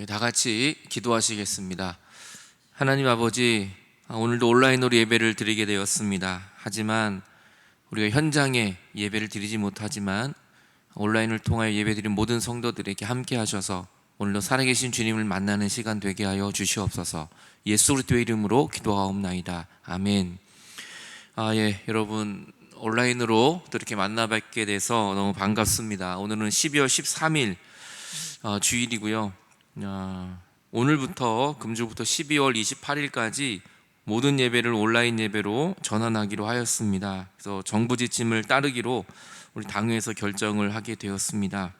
다 같이 기도하시겠습니다. 하나님 아버지, 오늘도 온라인으로 예배를 드리게 되었습니다. 하지만 우리가 현장에 예배를 드리지 못하지만 온라인을 통하여 예배드린 모든 성도들에게 함께 하셔서 오늘도 살아계신 주님을 만나는 시간 되게 하여 주시옵소서. 예수 그리스도의 이름으로 기도하옵나이다. 아멘. 여러분 온라인으로 또 이렇게 만나뵙게 돼서 너무 반갑습니다. 오늘은 12월 13일 주일이고요. 오늘부터 금주부터 12월 28일까지 모든 예배를 온라인 예배로 전환하기로 하였습니다. 그래서 정부 지침을 따르기로 우리 당회에서 결정을 하게 되었습니다.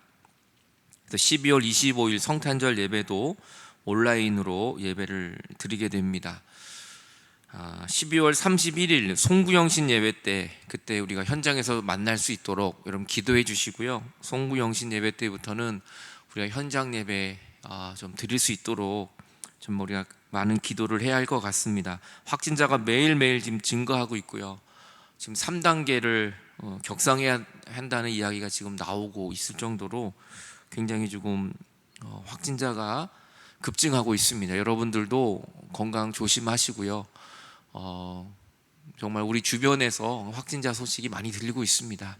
그래서 12월 25일 성탄절 예배도 온라인으로 예배를 드리게 됩니다. 12월 31일 송구영신 예배 때 그때 우리가 현장에서 만날 수 있도록 여러분 기도해 주시고요. 송구영신 예배 때부터는 우리가 현장 예배 좀 드릴 수 있도록 좀 우리가 많은 기도를 해야 할 것 같습니다. 확진자가 매일매일 지금 증가하고 있고요. 지금 3단계를 격상해야 한다는 이야기가 지금 나오고 있을 정도로 굉장히 조금 확진자가 급증하고 있습니다. 여러분들도 건강 조심하시고요. 정말 우리 주변에서 확진자 소식이 많이 들리고 있습니다.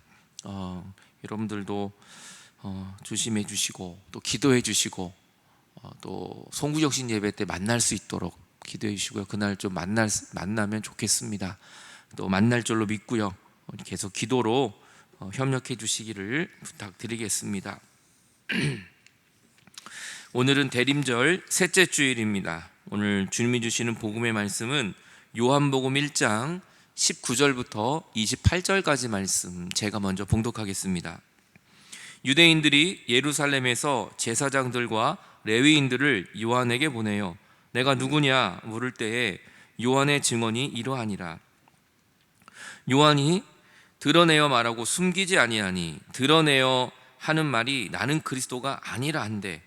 여러분들도 조심해 주시고 또 기도해 주시고 또 송구영신 예배 때 만날 수 있도록 기도해 주시고요. 그날 좀 만나면 좋겠습니다. 또 만날 줄로 믿고요. 계속 기도로 협력해 주시기를 부탁드리겠습니다. 오늘은 대림절 셋째 주일입니다. 오늘 주님이 주시는 복음의 말씀은 요한복음 1장 19절부터 28절까지 말씀 제가 먼저 봉독하겠습니다. 유대인들이 예루살렘에서 제사장들과 레위인들을 요한에게 보내요. 내가 누구냐 물을 때에 요한의 증언이 이러하니라. 요한이 드러내어 말하고 숨기지 아니하니 드러내어 하는 말이 나는 그리스도가 아니라 한데,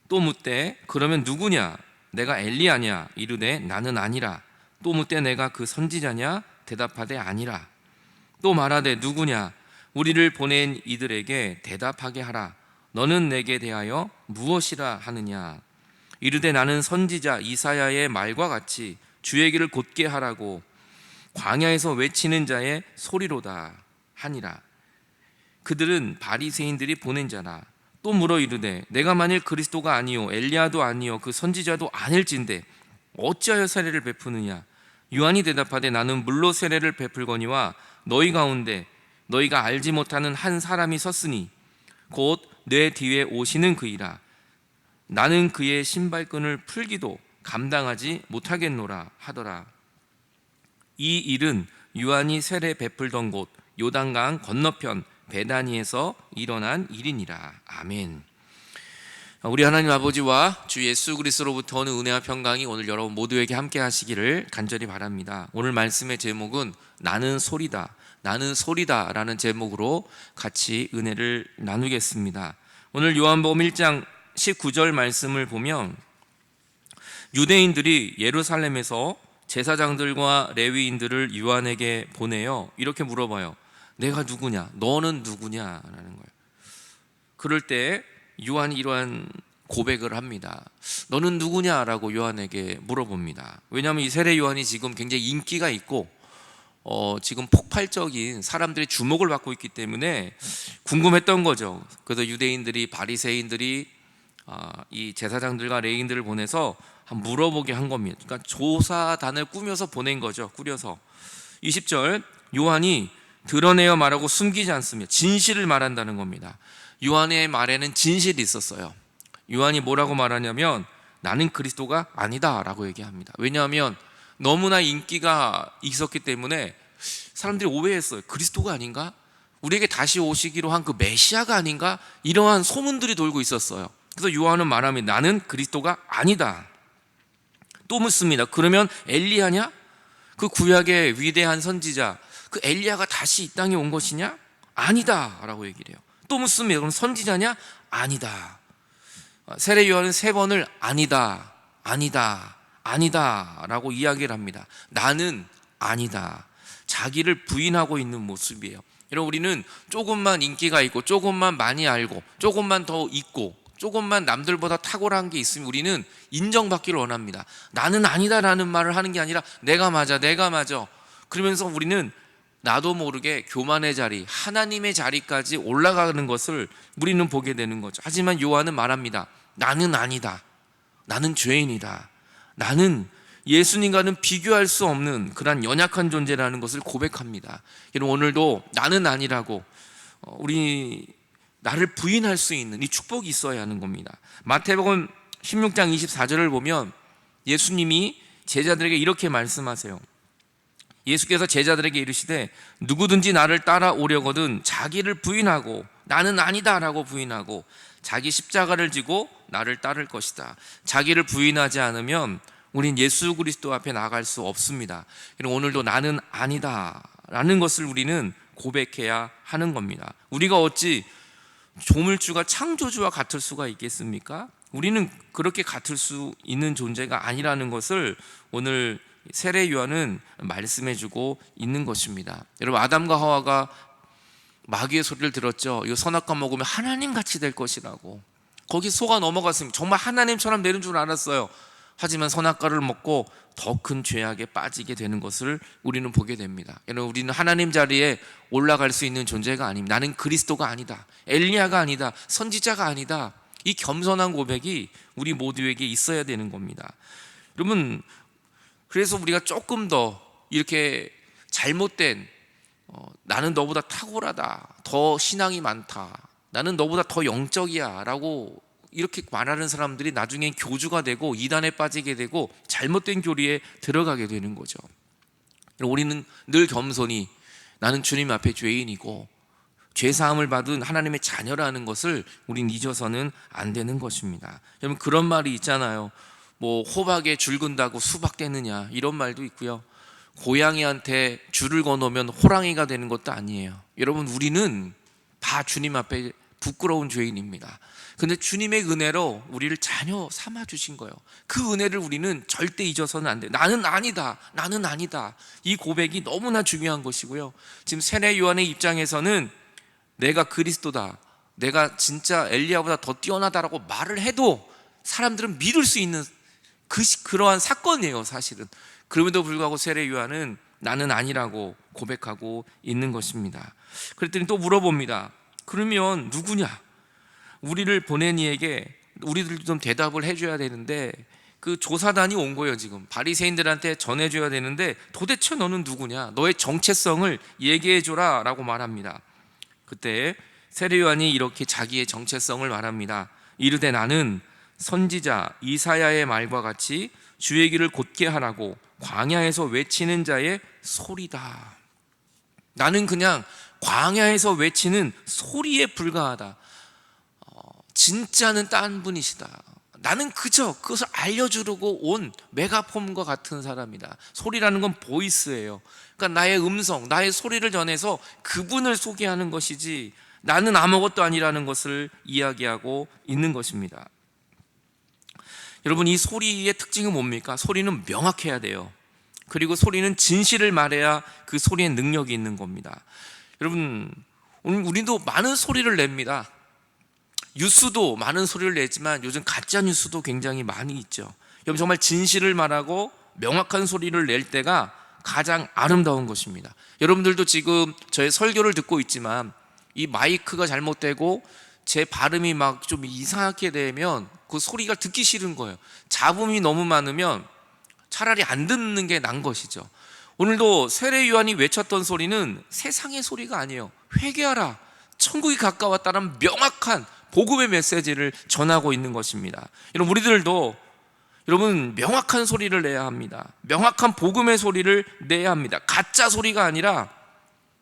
또 묻되 그러면 누구냐? 내가 엘리야냐? 이르되 나는 아니라. 또 묻되 내가 그 선지자냐? 대답하되 아니라. 또 말하되 누구냐? 우리를 보낸 이들에게 대답하게 하라. 너는 내게 대하여 무엇이라 하느냐? 이르되 나는 선지자 이사야의 말과 같이 주의 길을 곧게 하라고 광야에서 외치는 자의 소리로다 하니라. 그들은 바리새인들이 보낸 자라. 또 물어 이르되 내가 만일 그리스도가 아니요 엘리야도 아니요 그 선지자도 아닐진데 어찌하여 세례를 베푸느냐? 요한이 대답하되 나는 물로 세례를 베풀거니와 너희 가운데 너희가 알지 못하는 한 사람이 섰으니 곧 내 뒤에 오시는 그이라. 나는 그의 신발끈을 풀기도 감당하지 못하겠노라 하더라. 이 일은 요한이 세례 베풀던 곳 요단강 건너편 베다니에서 일어난 일이니라. 아멘. 우리 하나님 아버지와 주 예수 그리스도로부터 오는 은혜와 평강이 오늘 여러분 모두에게 함께 하시기를 간절히 바랍니다. 오늘 말씀의 제목은 나는 소리다, 나는 소리다 라는 제목으로 같이 은혜를 나누겠습니다. 오늘 요한복음 1장 19절 말씀을 보면 유대인들이 예루살렘에서 제사장들과 레위인들을 요한에게 보내요. 이렇게 물어봐요. 내가 누구냐? 너는 누구냐? 라는 거예요. 그럴 때 요한이 이러한 고백을 합니다. 너는 누구냐라고 요한에게 물어봅니다. 왜냐하면 이 세례 요한이 지금 굉장히 인기가 있고 지금 폭발적인 사람들의 주목을 받고 있기 때문에 궁금했던 거죠. 그래서 유대인들이 바리새인들이 이 제사장들과 레위인들을 보내서 한번 물어보게 한 겁니다. 그러니까 조사단을 꾸며서 보낸 거죠. 꾸려서 20절 요한이 드러내어 말하고 숨기지 않습니다. 진실을 말한다는 겁니다. 요한의 말에는 진실이 있었어요. 요한이 뭐라고 말하냐면 나는 그리스도가 아니다 라고 얘기합니다. 왜냐하면 너무나 인기가 있었기 때문에 사람들이 오해했어요. 그리스도가 아닌가? 우리에게 다시 오시기로 한 그 메시아가 아닌가? 이러한 소문들이 돌고 있었어요. 그래서 요한은 말합니다. 나는 그리스도가 아니다. 또 묻습니다. 그러면 엘리야냐? 그 구약의 위대한 선지자 그 엘리야가 다시 이 땅에 온 것이냐? 아니다 라고 얘기를 해요. 또 묻습니다. 그럼 선지자냐? 아니다. 세례 요한은 3번을 아니다, 아니다, 아니다 라고 이야기를 합니다. 나는 아니다. 자기를 부인하고 있는 모습이에요. 여러분 우리는 조금만 인기가 있고 조금만 많이 알고 조금만 더 있고 조금만 남들보다 탁월한 게 있으면 우리는 인정받기를 원합니다. 나는 아니다라는 말을 하는 게 아니라 내가 맞아, 내가 맞아. 그러면서 우리는 나도 모르게 교만의 자리, 하나님의 자리까지 올라가는 것을 우리는 보게 되는 거죠. 하지만 요한은 말합니다. 나는 아니다. 나는 죄인이다. 나는 예수님과는 비교할 수 없는 그런 연약한 존재라는 것을 고백합니다. 여러분, 오늘도 나는 아니라고 우리 나를 부인할 수 있는 이 축복이 있어야 하는 겁니다. 마태복음 16장 24절을 보면 예수님이 제자들에게 이렇게 말씀하세요. 예수께서 제자들에게 이르시되 누구든지 나를 따라오려거든 자기를 부인하고 나는 아니다 라고 부인하고 자기 십자가를 지고 나를 따를 것이다. 자기를 부인하지 않으면 우린 예수 그리스도 앞에 나갈 수 없습니다. 오늘도 나는 아니다 라는 것을 우리는 고백해야 하는 겁니다. 우리가 어찌 조물주가 창조주와 같을 수가 있겠습니까? 우리는 그렇게 같을 수 있는 존재가 아니라는 것을 오늘 세례 요한은 말씀해주고 있는 것입니다. 여러분, 아담과 하와가 마귀의 소리를 들었죠. 이 선악과 먹으면 하나님같이 될 것이라고. 거기 속아 넘어갔습니다. 정말 하나님처럼 되는 줄 알았어요. 하지만 선악과를 먹고 더 큰 죄악에 빠지게 되는 것을 우리는 보게 됩니다. 여러분, 우리는 하나님 자리에 올라갈 수 있는 존재가 아닙니다. 나는 그리스도가 아니다, 엘리야가 아니다, 선지자가 아니다. 이 겸손한 고백이 우리 모두에게 있어야 되는 겁니다. 여러분, 그래서 우리가 조금 더 이렇게 잘못된 나는 너보다 탁월하다, 더 신앙이 많다, 나는 너보다 더 영적이야 라고 이렇게 말하는 사람들이 나중엔 교주가 되고 이단에 빠지게 되고 잘못된 교리에 들어가게 되는 거죠. 우리는 늘 겸손히 나는 주님 앞에 죄인이고 죄사함을 받은 하나님의 자녀라는 것을 우린 잊어서는 안 되는 것입니다. 여러분, 그런 말이 있잖아요. 뭐 호박에 줄 근다고 수박 되느냐, 이런 말도 있고요. 고양이한테 줄을 거놓으면 호랑이가 되는 것도 아니에요. 여러분, 우리는 다 주님 앞에 부끄러운 죄인입니다. 근데 주님의 은혜로 우리를 자녀 삼아 주신 거예요. 그 은혜를 우리는 절대 잊어서는 안 돼요. 나는 아니다, 나는 아니다. 이 고백이 너무나 중요한 것이고요. 지금 세례 요한의 입장에서는 내가 그리스도다, 내가 진짜 엘리야보다 더 뛰어나다라고 말을 해도 사람들은 믿을 수 있는 그러한 사건이에요, 사실은. 그럼에도 불구하고 세례 요한은 나는 아니라고 고백하고 있는 것입니다. 그랬더니 또 물어봅니다. 그러면 누구냐? 우리를 보낸 이에게 우리들도 좀 대답을 해줘야 되는데 그 조사단이 온 거예요. 지금 바리새인들한테 전해줘야 되는데 도대체 너는 누구냐? 너의 정체성을 얘기해줘라 라고 말합니다. 그때 세례 요한이 이렇게 자기의 정체성을 말합니다. 이르되 나는 선지자 이사야의 말과 같이 주의 길을 곧게 하라고 광야에서 외치는 자의 소리다. 나는 그냥 광야에서 외치는 소리에 불과하다. 진짜는 딴 분이시다. 나는 그저 그것을 알려주려고 온 메가폼과 같은 사람이다. 소리라는 건 보이스예요. 그러니까 나의 음성, 나의 소리를 전해서 그분을 소개하는 것이지 나는 아무것도 아니라는 것을 이야기하고 있는 것입니다. 여러분, 이 소리의 특징은 뭡니까? 소리는 명확해야 돼요. 그리고 소리는 진실을 말해야 그 소리의 능력이 있는 겁니다. 여러분, 오늘 우리도 많은 소리를 냅니다. 뉴스도 많은 소리를 내지만 요즘 가짜 뉴스도 굉장히 많이 있죠. 여러분, 정말 진실을 말하고 명확한 소리를 낼 때가 가장 아름다운 것입니다. 여러분들도 지금 저의 설교를 듣고 있지만 이 마이크가 잘못되고 제 발음이 막 좀 이상하게 되면 그 소리가 듣기 싫은 거예요. 잡음이 너무 많으면 차라리 안 듣는 게 난 것이죠. 오늘도 세례 요한이 외쳤던 소리는 세상의 소리가 아니에요. 회개하라, 천국이 가까웠다는 명확한 복음의 메시지를 전하고 있는 것입니다. 여러분, 우리들도 명확한 소리를 내야 합니다. 명확한 복음의 소리를 내야 합니다. 가짜 소리가 아니라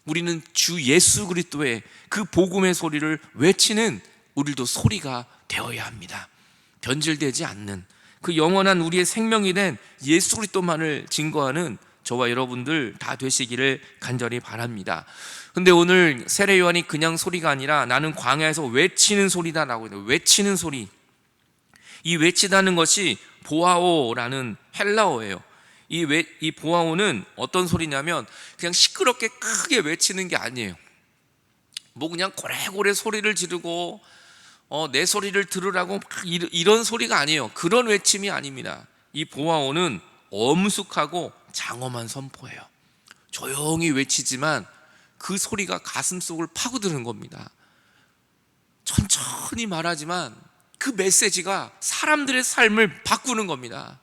우리는 주 예수 그리스도의 그 복음의 소리를 외치는 우리도 소리가 되어야 합니다. 변질되지 않는 그 영원한 우리의 생명이 된 예수 그리스도만을 증거하는 저와 여러분들 다 되시기를 간절히 바랍니다. 근데 오늘 세례 요한이 그냥 소리가 아니라 나는 광야에서 외치는 소리다라고 해요. 외치는 소리. 이 외치다는 것이 보아오라는 헬라어예요. 이 보아오는 어떤 소리냐면 그냥 시끄럽게 크게 외치는 게 아니에요. 뭐 그냥 고래고래 소리를 지르고 내 소리를 들으라고 막 이런 소리가 아니에요. 그런 외침이 아닙니다. 이 보아오는 엄숙하고 장엄한 선포예요. 조용히 외치지만 그 소리가 가슴속을 파고드는 겁니다. 천천히 말하지만 그 메시지가 사람들의 삶을 바꾸는 겁니다.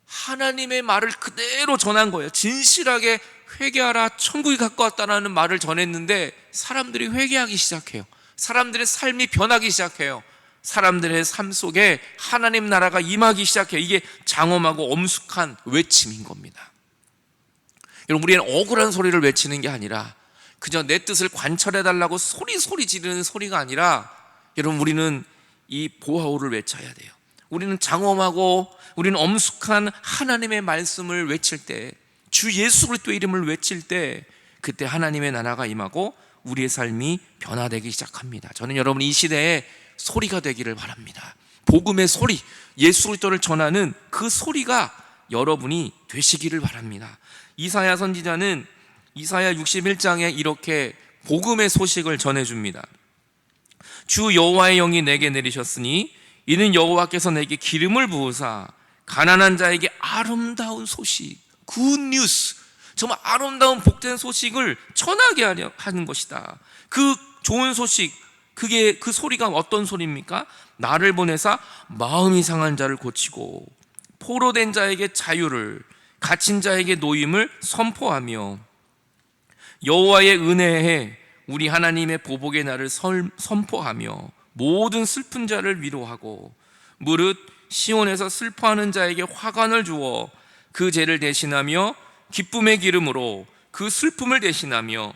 하나님의 말을 그대로 전한 거예요. 진실하게 회개하라, 천국이 가까웠다라는 말을 전했는데 사람들이 회개하기 시작해요. 사람들의 삶이 변하기 시작해요. 사람들의 삶 속에 하나님 나라가 임하기 시작해요. 이게 장엄하고 엄숙한 외침인 겁니다. 여러분, 우리는 억울한 소리를 외치는 게 아니라 그저 내 뜻을 관철해달라고 소리 지르는 소리가 아니라, 여러분, 우리는 이 보아오를 외쳐야 돼요. 우리는 장엄하고 우리는 엄숙한 하나님의 말씀을 외칠 때, 주 예수 그리스도의 이름을 외칠 때, 그때 하나님의 나라가 임하고 우리의 삶이 변화되기 시작합니다. 저는 여러분 이 시대에 소리가 되기를 바랍니다. 복음의 소리, 예수 그리스도를 전하는 그 소리가 여러분이 되시기를 바랍니다. 이사야 선지자는 이사야 61장에 이렇게 복음의 소식을 전해줍니다. 주 여호와의 영이 내게 내리셨으니 이는 여호와께서 내게 기름을 부으사 가난한 자에게 아름다운 소식, 굿뉴스, 정말 아름다운 복된 소식을 전하게 하려 하는 것이다. 그 좋은 소식, 그게 그 소리가 어떤 소리입니까? 나를 보내사 마음이 상한 자를 고치고 포로된 자에게 자유를, 갇힌 자에게 노임을 선포하며 여호와의 은혜에 우리 하나님의 보복의 날을 선포하며 모든 슬픈 자를 위로하고 무릇 시온에서 슬퍼하는 자에게 화관을 주어 그 죄를 대신하며 기쁨의 기름으로 그 슬픔을 대신하며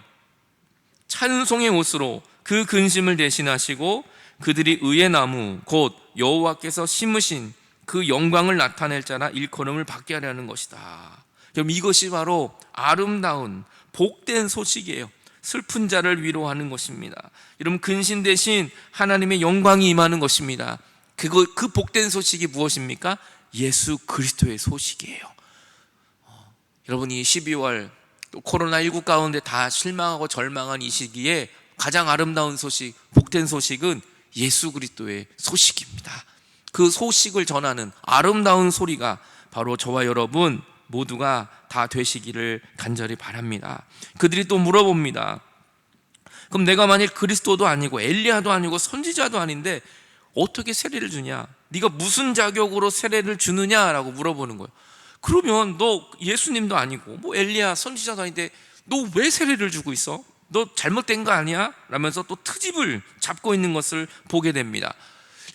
찬송의 옷으로 그 근심을 대신하시고 그들이 의의 나무 곧 여호와께서 심으신 그 영광을 나타낼 자라 일컬음을 받게 하려는 것이다. 그럼 이것이 바로 아름다운 복된 소식이에요. 슬픈 자를 위로하는 것입니다. 여러분, 근심 대신 하나님의 영광이 임하는 것입니다. 그 복된 소식이 무엇입니까? 예수 그리스도의 소식이에요. 여러분이 12월 또 코로나19 가운데 다 실망하고 절망한 이 시기에 가장 아름다운 소식, 복된 소식은 예수 그리스도의 소식입니다. 그 소식을 전하는 아름다운 소리가 바로 저와 여러분 모두가 다 되시기를 간절히 바랍니다. 그들이 또 물어봅니다. 그럼 내가 만일 그리스도도 아니고 엘리야도 아니고 선지자도 아닌데 어떻게 세례를 주냐? 네가 무슨 자격으로 세례를 주느냐라고 물어보는 거예요. 그러면 너 예수님도 아니고 뭐 엘리야 선지자도 아닌데 너 왜 세례를 주고 있어? 너 잘못된 거 아니야? 라면서 또 트집을 잡고 있는 것을 보게 됩니다.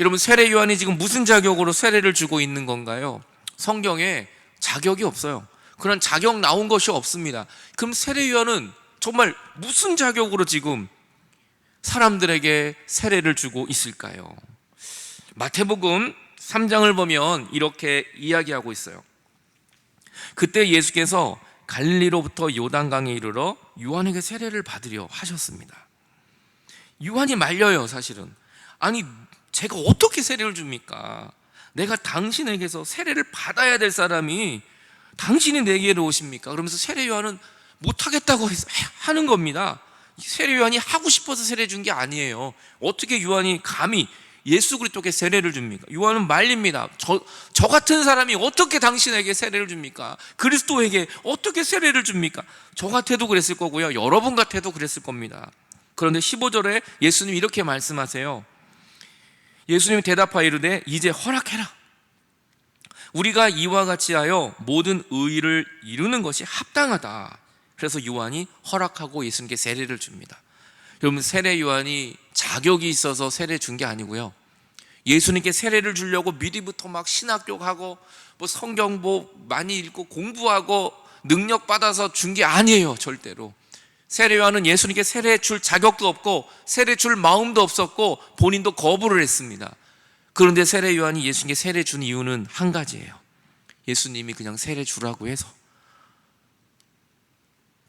여러분, 세례 요한이 지금 무슨 자격으로 세례를 주고 있는 건가요? 성경에 자격이 없어요. 그런 자격 나온 것이 없습니다. 그럼 세례 요한은 정말 무슨 자격으로 지금 사람들에게 세례를 주고 있을까요? 마태복음 3장을 보면 이렇게 이야기하고 있어요. 그때 예수께서 갈릴리로부터 요단강에 이르러 요한에게 세례를 받으려 하셨습니다. 요한이 말려요. 사실은 아니 제가 어떻게 세례를 줍니까? 내가 당신에게서 세례를 받아야 될 사람이 당신이 내게로 오십니까? 그러면서 세례 요한은 못하겠다고 하는 겁니다. 세례 요한이 하고 싶어서 세례 준 게 아니에요. 어떻게 요한이 감히 예수 그리스도께 세례를 줍니까? 요한은 말립니다. 저 같은 사람이 어떻게 당신에게 세례를 줍니까? 그리스도에게 어떻게 세례를 줍니까? 저 같아도 그랬을 거고요, 여러분 같아도 그랬을 겁니다. 그런데 15절에 예수님이 이렇게 말씀하세요. 예수님이 대답하여 이르되 이제 허락해라. 우리가 이와 같이 하여 모든 의를 이루는 것이 합당하다. 그래서 요한이 허락하고 예수님께 세례를 줍니다. 여러분, 세례 요한이 자격이 있어서 세례 준 게 아니고요, 예수님께 세례를 주려고 미리부터 막 신학교하고 뭐 성경 많이 읽고 공부하고 능력 받아서 준 게 아니에요. 절대로. 세례 요한은 예수님께 세례 줄 자격도 없고 세례 줄 마음도 없었고 본인도 거부를 했습니다. 그런데 세례 요한이 예수님께 세례 준 이유는 한 가지예요. 예수님이 그냥 세례 주라고 해서,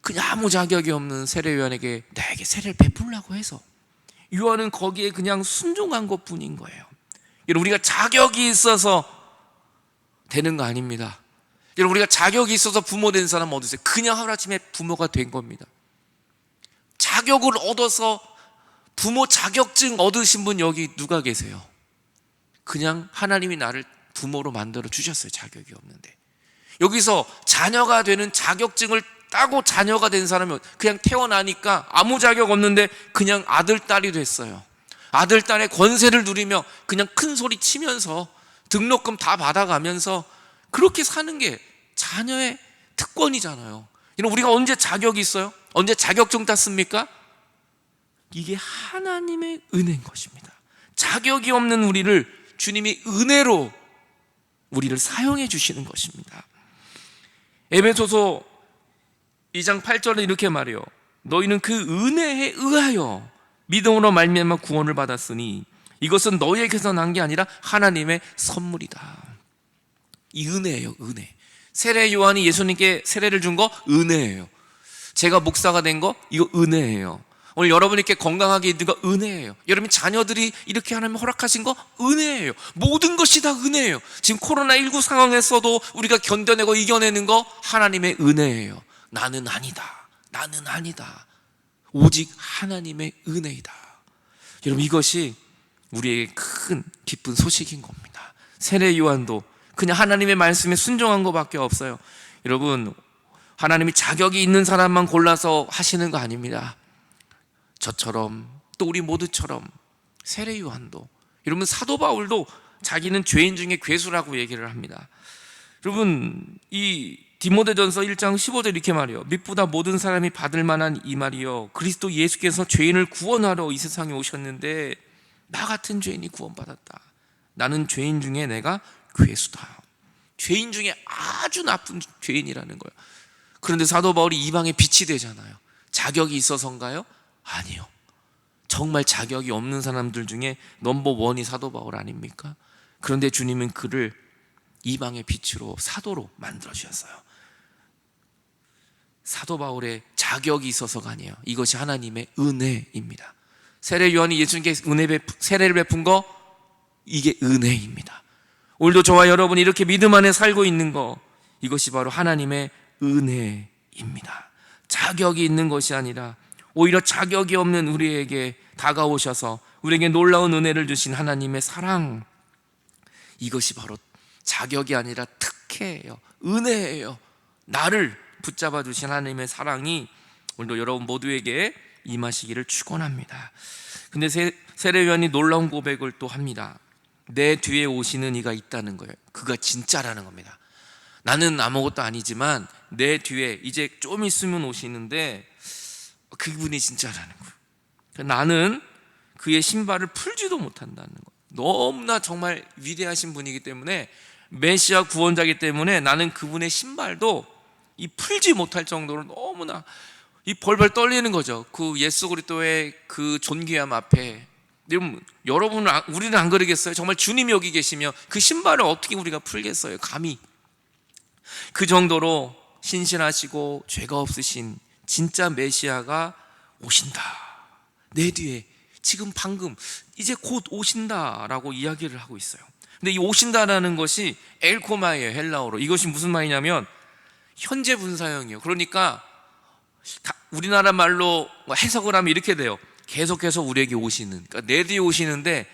그냥 아무 자격이 없는 세례 요한에게 나에게 세례를 베풀라고 해서, 요한은 거기에 그냥 순종한 것뿐인 거예요. 여러분, 우리가 자격이 있어서 되는 거 아닙니다. 여러분, 우리가 자격이 있어서 부모 된 사람 어디 있어요? 그냥 하루아침에 부모가 된 겁니다. 자격을 얻어서 부모 자격증 얻으신 분 여기 누가 계세요? 그냥 하나님이 나를 부모로 만들어 주셨어요. 자격이 없는데. 여기서 자녀가 되는 자격증을 따고 자녀가 된 사람은 그냥 태어나니까 아무 자격 없는데 그냥 아들, 딸이 됐어요. 아들, 딸의 권세를 누리며 그냥 큰 소리 치면서 등록금 다 받아가면서 그렇게 사는 게 자녀의 특권이잖아요. 여러분, 우리가 언제 자격이 있어요? 언제 자격증 땄습니까? 이게 하나님의 은혜인 것입니다. 자격이 없는 우리를 주님이 은혜로 우리를 사용해 주시는 것입니다. 에베소서 2장 8절에 이렇게 말해요. 너희는 그 은혜에 의하여 믿음으로 말미암아 구원을 받았으니 이것은 너희에게서 난 게 아니라 하나님의 선물이다. 이 은혜예요, 은혜. 세례 요한이 예수님께 세례를 준 거 은혜예요. 제가 목사가 된 거 이거 은혜예요. 오늘 여러분께 건강하게 있는 거 은혜예요. 여러분 자녀들이 이렇게 하나님 허락하신 거 은혜예요. 모든 것이 다 은혜예요. 지금 코로나19 상황에서도 우리가 견뎌내고 이겨내는 거 하나님의 은혜예요. 나는 아니다. 나는 아니다. 오직 하나님의 은혜이다. 여러분, 이것이 우리에게 큰 기쁜 소식인 겁니다. 세례 요한도 그냥 하나님의 말씀에 순종한 것밖에 없어요. 여러분, 하나님이 자격이 있는 사람만 골라서 하시는 거 아닙니다. 저처럼 또 우리 모두처럼 세례 요한도, 여러분 사도 바울도 자기는 죄인 중에 괴수라고 얘기를 합니다. 여러분, 이 디모데전서 1장 15절 이렇게 말해요. 믿보다 모든 사람이 받을 만한 이 말이요, 그리스도 예수께서 죄인을 구원하러 이 세상에 오셨는데 나 같은 죄인이 구원받았다. 나는 죄인 중에 내가 괴수다. 죄인 중에 아주 나쁜 죄인이라는 거예요. 그런데 사도 바울이 이방의 빛이 되잖아요. 자격이 있어서인가요? 아니요. 정말 자격이 없는 사람들 중에 넘버원이 사도 바울 아닙니까? 그런데 주님은 그를 이방의 빛으로 사도로 만들어 주셨어요. 사도 바울의 자격이 있어서가 아니에요. 이것이 하나님의 은혜입니다. 세례 요한이 예수님께 세례를 베푼 거, 이게 은혜입니다. 오늘도 저와 여러분이 이렇게 믿음 안에 살고 있는 거, 이것이 바로 하나님의 은혜입니다. 자격이 있는 것이 아니라 오히려 자격이 없는 우리에게 다가오셔서 우리에게 놀라운 은혜를 주신 하나님의 사랑, 이것이 바로 자격이 아니라 특혜예요. 은혜예요. 나를 붙잡아 주신 하나님의 사랑이 오늘도 여러분 모두에게 임하시기를 축원합니다. 근데 세례 요한이 놀라운 고백을 또 합니다. 내 뒤에 오시는 이가 있다는 거예요. 그가 진짜라는 겁니다. 나는 아무것도 아니지만 내 뒤에 이제 좀 있으면 오시는데 그분이 진짜라는 거예요. 나는 그의 신발을 풀지도 못한다는 거예요. 너무나 정말 위대하신 분이기 때문에, 메시아 구원자이기 때문에 나는 그분의 신발도 이 풀지 못할 정도로 너무나 이 벌벌 떨리는 거죠. 그 예수 그리스도의 그 존귀함 앞에. 여러분은, 우리는 안 그러겠어요? 정말 주님이 여기 계시며 그 신발을 어떻게 우리가 풀겠어요? 감히. 그 정도로 신실하시고 죄가 없으신 진짜 메시아가 오신다. 내 뒤에 지금 방금 이제 곧 오신다라고 이야기를 하고 있어요. 근데 이 오신다라는 것이 엘코마예요, 헬라어로. 이것이 무슨 말이냐면 현재 분사형이에요. 그러니까 우리나라 말로 해석을 하면 이렇게 돼요. 계속해서 우리에게 오시는, 그러니까 내 뒤에 오시는데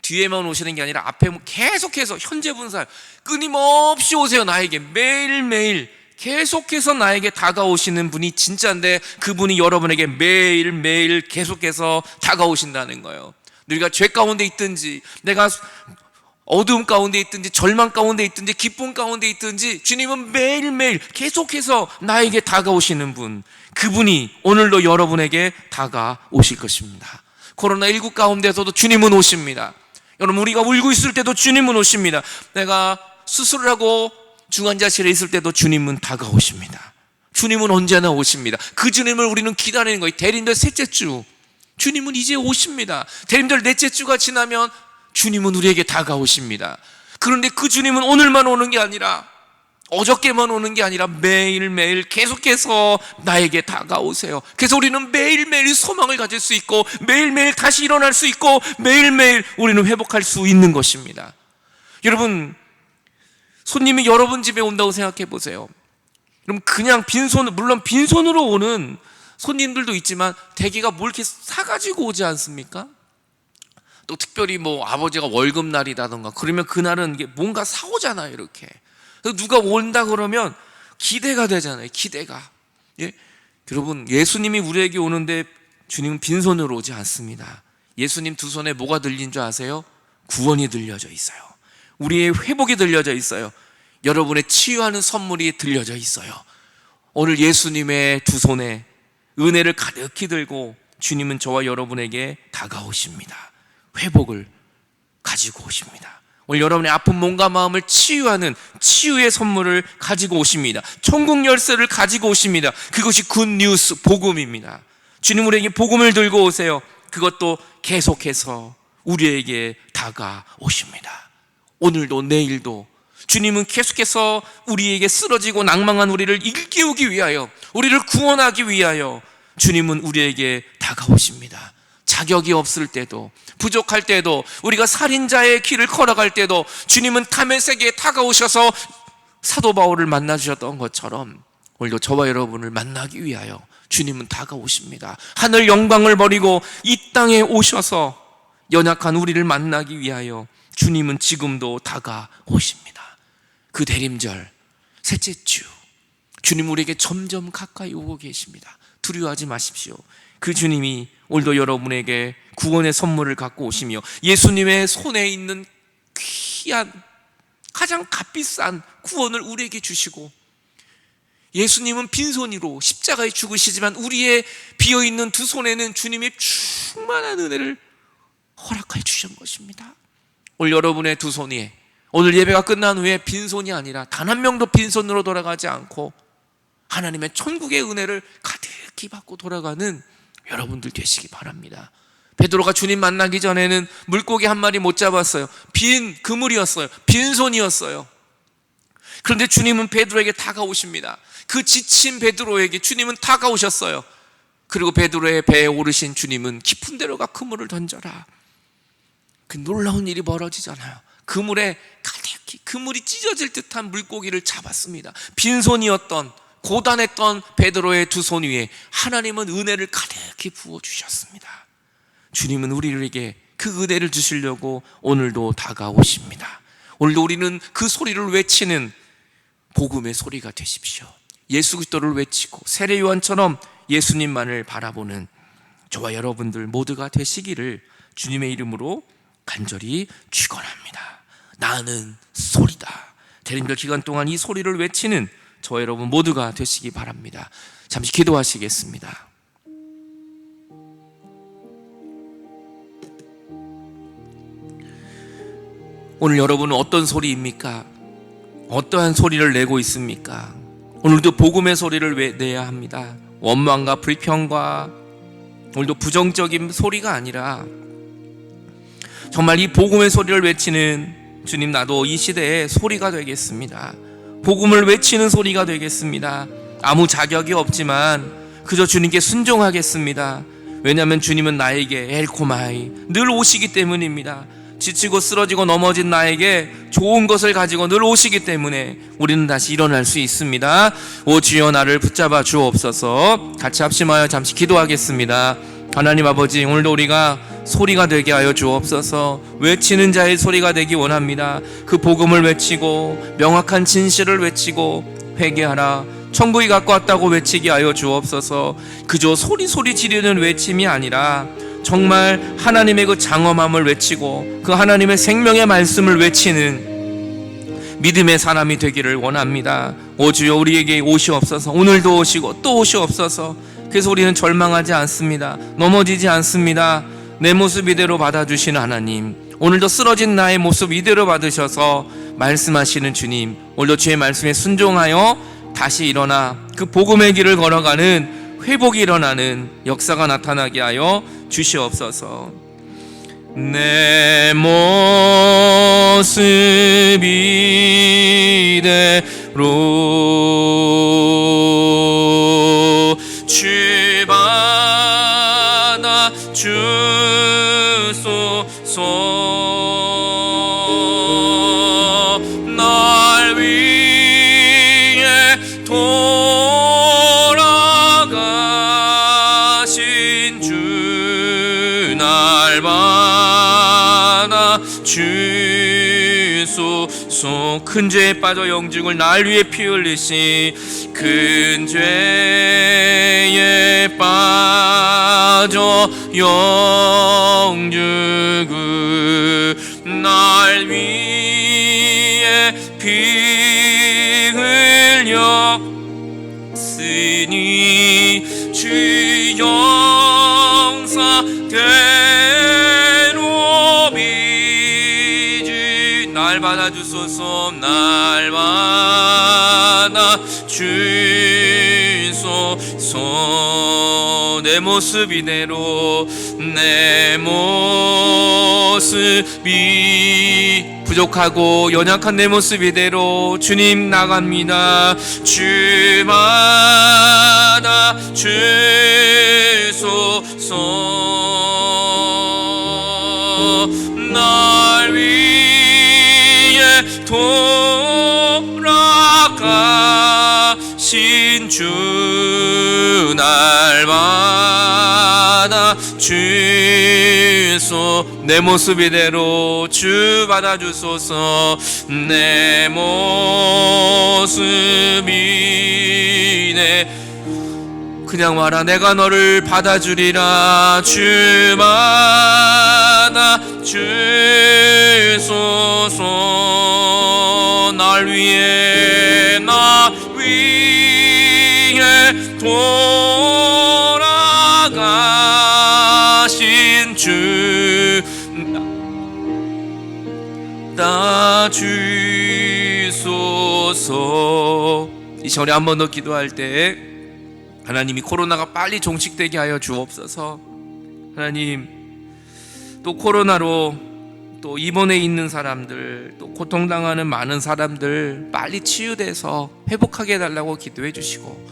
뒤에만 오시는 게 아니라 앞에 계속해서 현재 분사, 끊임없이 오세요. 나에게 매일매일 계속해서 나에게 다가오시는 분이 진짜인데, 그분이 여러분에게 매일매일 계속해서 다가오신다는 거예요. 우리가 죄 가운데 있든지, 내가 어두움 가운데 있든지, 절망 가운데 있든지, 기쁨 가운데 있든지, 주님은 매일매일 계속해서 나에게 다가오시는 분, 그분이 오늘도 여러분에게 다가오실 것입니다. 코로나19 가운데서도 주님은 오십니다. 여러분, 우리가 울고 있을 때도 주님은 오십니다. 내가 수술을 하고 중환자실에 있을 때도 주님은 다가오십니다. 주님은 언제나 오십니다. 그 주님을 우리는 기다리는 거예요. 대림절 셋째 주, 주님은 이제 오십니다. 대림절 넷째 주가 지나면 주님은 우리에게 다가오십니다. 그런데 그 주님은 오늘만 오는 게 아니라, 어저께만 오는 게 아니라 매일매일 계속해서 나에게 다가오세요. 그래서 우리는 매일매일 소망을 가질 수 있고, 매일매일 다시 일어날 수 있고, 매일매일 우리는 회복할 수 있는 것입니다. 여러분, 손님이 여러분 집에 온다고 생각해 보세요. 그럼 그냥 빈손, 물론 빈손으로 오는 손님들도 있지만 대개가 뭘 이렇게 사가지고 오지 않습니까? 또 특별히 뭐 아버지가 월급날이라던가 그러면 그날은 이게 뭔가 사오잖아요. 이렇게 누가 온다 그러면 기대가 되잖아요. 기대가. 예? 여러분, 예수님이 우리에게 오는데 주님은 빈손으로 오지 않습니다. 예수님 두 손에 뭐가 들린 줄 아세요? 구원이 들려져 있어요. 우리의 회복이 들려져 있어요. 여러분의 치유하는 선물이 들려져 있어요. 오늘 예수님의 두 손에 은혜를 가득히 들고 주님은 저와 여러분에게 다가오십니다. 회복을 가지고 오십니다. 오늘 여러분의 아픈 몸과 마음을 치유하는 치유의 선물을 가지고 오십니다. 천국 열쇠를 가지고 오십니다. 그것이 굿뉴스, 복음입니다. 주님 우리에게 복음을 들고 오세요. 그것도 계속해서 우리에게 다가오십니다. 오늘도 내일도 주님은 계속해서 우리에게 쓰러지고 낭망한 우리를 일깨우기 위하여, 우리를 구원하기 위하여 주님은 우리에게 다가오십니다. 자격이 없을 때도, 부족할 때도, 우리가 살인자의 길을 걸어갈 때도 주님은 다메섹에 다가오셔서 사도 바울을 만나주셨던 것처럼 오늘도 저와 여러분을 만나기 위하여 주님은 다가오십니다. 하늘 영광을 버리고 이 땅에 오셔서 연약한 우리를 만나기 위하여 주님은 지금도 다가오십니다. 그 대림절 셋째 주 주님 우리에게 점점 가까이 오고 계십니다. 두려워하지 마십시오. 그 주님이 오늘도 여러분에게 구원의 선물을 갖고 오시며 예수님의 손에 있는 귀한 가장 값비싼 구원을 우리에게 주시고, 예수님은 빈손으로 십자가에 죽으시지만 우리의 비어있는 두 손에는 주님의 충만한 은혜를 허락해 주신 것입니다. 오늘 여러분의 두 손이 오늘 예배가 끝난 후에 빈손이 아니라 단 한 명도 빈손으로 돌아가지 않고 하나님의 천국의 은혜를 가득히 받고 돌아가는 여러분들 되시기 바랍니다. 베드로가 주님 만나기 전에는 물고기 한 마리 못 잡았어요. 빈 그물이었어요. 빈손이었어요. 그런데 주님은 베드로에게 다가오십니다. 그 지친 베드로에게 주님은 다가오셨어요. 그리고 베드로의 배에 오르신 주님은 깊은 데로 가 그물을 던져라. 그 놀라운 일이 벌어지잖아요. 그물에 가득히 그물이 찢어질 듯한 물고기를 잡았습니다. 빈손이었던 고단했던 베드로의 두 손 위에 하나님은 은혜를 가득히 부어주셨습니다. 주님은 우리에게 그 은혜를 주시려고 오늘도 다가오십니다. 오늘도 우리는 그 소리를 외치는 복음의 소리가 되십시오. 예수 그리스도를 외치고 세례 요한처럼 예수님만을 바라보는 저와 여러분들 모두가 되시기를 주님의 이름으로 간절히 축원합니다. 나는 소리다. 대림절 기간 동안 이 소리를 외치는 저와 여러분 모두가 되시기 바랍니다. 잠시 기도하시겠습니다. 오늘 여러분은 어떤 소리입니까? 어떠한 소리를 내고 있습니까? 오늘도 복음의 소리를 내야 합니다. 원망과 불평과 오늘도 부정적인 소리가 아니라 정말 이 복음의 소리를 외치는 주님, 나도 이 시대에 소리가 되겠습니다. 복음을 외치는 소리가 되겠습니다. 아무 자격이 없지만 그저 주님께 순종하겠습니다. 왜냐하면 주님은 나에게 엘코마이 늘 오시기 때문입니다. 지치고 쓰러지고 넘어진 나에게 좋은 것을 가지고 늘 오시기 때문에 우리는 다시 일어날 수 있습니다. 오 주여 나를 붙잡아 주옵소서. 같이 합심하여 잠시 기도하겠습니다. 하나님 아버지, 오늘도 우리가 소리가 되게 하여 주옵소서. 외치는 자의 소리가 되기 원합니다. 그 복음을 외치고 명확한 진실을 외치고 회개하라, 천국이 가까웠다고 외치게 하여 주옵소서. 그저 소리 지르는 외침이 아니라 정말 하나님의 그 장엄함을 외치고 그 하나님의 생명의 말씀을 외치는 믿음의 사람이 되기를 원합니다. 오 주여 우리에게 오시옵소서. 오늘도 오시고 또 오시옵소서. 그래서 우리는 절망하지 않습니다. 넘어지지 않습니다. 내 모습 이대로 받아주시는 하나님, 오늘도 쓰러진 나의 모습 이대로 받으셔서 말씀하시는 주님, 오늘도 주의 말씀에 순종하여 다시 일어나 그 복음의 길을 걸어가는 회복이 일어나는 역사가 나타나게 하여 주시옵소서. 내 모습 이대로 주 받아 주소서. 날 위해 돌아가 큰 죄에 빠져 영죽을 날 위해 피 흘리시 큰 죄에 빠져 영죽을 날 위해 피 흘려 쓰니 주 영사대로 믿으 날 받아주소서 날 받아주소서 내 모습 이대로 내 모습이 부족하고 연약한 내 모습 이대로 주님 나갑니다. 주마다 주소서 날 위해 돌아가신 주 날 받아 주소 내 모습 이대로 주 받아주소서 내 모습이 내 그냥 와라 내가 너를 받아주리라 주마다 주소서 날 위해 돌아가신 주 나 주소서. 이 시간에 한 번 더 기도할 때 하나님이 코로나가 빨리 종식되게 하여 주옵소서. 하나님 또 코로나로 또 입원해 있는 사람들 또 고통당하는 많은 사람들 빨리 치유돼서 회복하게 해달라고 기도해 주시고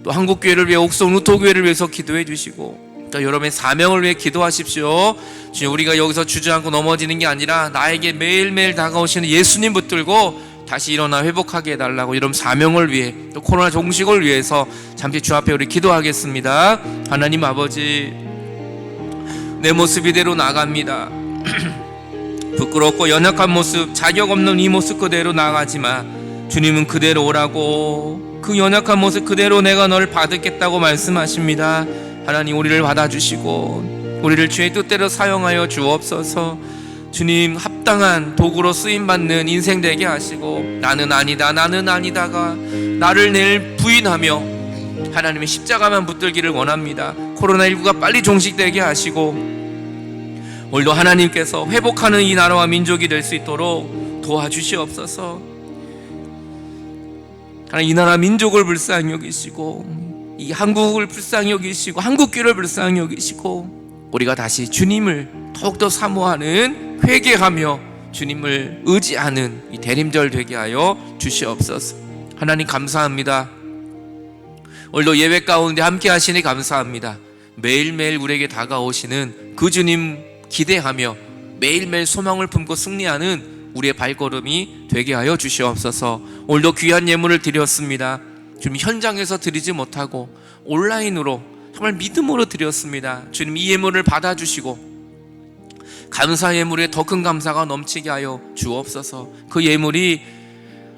또 한국교회를 위해 옥성 루터교회를 위해서 기도해 주시고 또 여러분의 사명을 위해 기도하십시오. 주님 우리가 여기서 주저앉고 넘어지는 게 아니라 나에게 매일매일 다가오시는 예수님 붙들고 다시 일어나 회복하게 해달라고 여러분 사명을 위해 또 코로나 종식을 위해서 잠시 주 앞에 우리 기도하겠습니다. 하나님 아버지 내 모습 이대로 나갑니다. 부끄럽고 연약한 모습 자격 없는 이 모습 그대로 나가지마 주님은 그대로 오라고 그 연약한 모습 그대로 내가 너를 받겠다고 말씀하십니다. 하나님 우리를 받아주시고 우리를 주의 뜻대로 사용하여 주옵소서. 주님 합당한 도구로 쓰임받는 인생 되게 하시고 나는 아니다 나는 아니다가 나를 늘 부인하며 하나님의 십자가만 붙들기를 원합니다. 코로나19가 빨리 종식되게 하시고 오늘도 하나님께서 회복하는 이 나라와 민족이 될 수 있도록 도와주시옵소서. 하나님 이 나라 민족을 불쌍히 여기시고 이 한국을 불쌍히 여기시고 한국교회를 불쌍히 여기시고 우리가 다시 주님을 더욱더 사모하는 회개하며 주님을 의지하는 이 대림절 되게 하여 주시옵소서. 하나님 감사합니다. 오늘도 예배 가운데 함께 하시니 감사합니다. 매일매일 우리에게 다가오시는 그 주님 기대하며 매일매일 소망을 품고 승리하는 우리의 발걸음이 되게 하여 주시옵소서. 오늘도 귀한 예물을 드렸습니다. 주님 현장에서 드리지 못하고 온라인으로 정말 믿음으로 드렸습니다. 주님 이 예물을 받아주시고 감사 예물에 더 큰 감사가 넘치게 하여 주옵소서. 그 예물이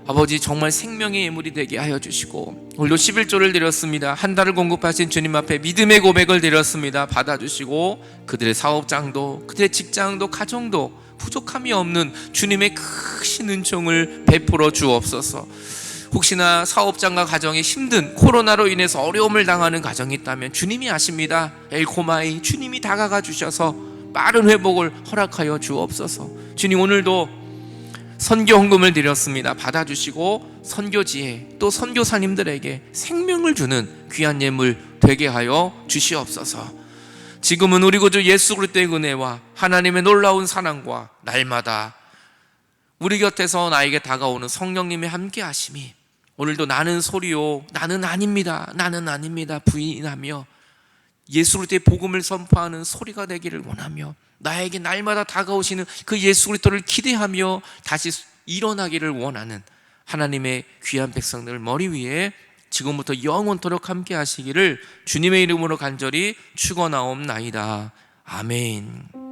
아버지 정말 생명의 예물이 되게 하여 주시고 오늘도 11조를 드렸습니다. 한 달을 공급하신 주님 앞에 믿음의 고백을 드렸습니다. 받아주시고 그들의 사업장도 그들의 직장도 가정도 부족함이 없는 주님의 크신 은총을 베풀어 주옵소서. 혹시나 사업장과 가정에 힘든 코로나로 인해서 어려움을 당하는 가정이 있다면 주님이 아십니다. 엘코마이 주님이 다가가 주셔서 빠른 회복을 허락하여 주옵소서. 주님 오늘도 선교 헌금을 드렸습니다. 받아주시고 선교지에 또 선교사님들에게 생명을 주는 귀한 예물 되게 하여 주시옵소서. 지금은 우리 구주 예수 그리스도의 은혜와 하나님의 놀라운 사랑과 날마다 우리 곁에서 나에게 다가오는 성령님의 함께 하심이 오늘도 나는 소리요 나는 아닙니다 나는 아닙니다 부인하며 예수 그리스도의 복음을 선포하는 소리가 되기를 원하며 나에게 날마다 다가오시는 그 예수 그리스도를 기대하며 다시 일어나기를 원하는 하나님의 귀한 백성들 머리 위에 지금부터 영원토록 함께 하시기를 주님의 이름으로 간절히 축원하옵나이다. 아멘.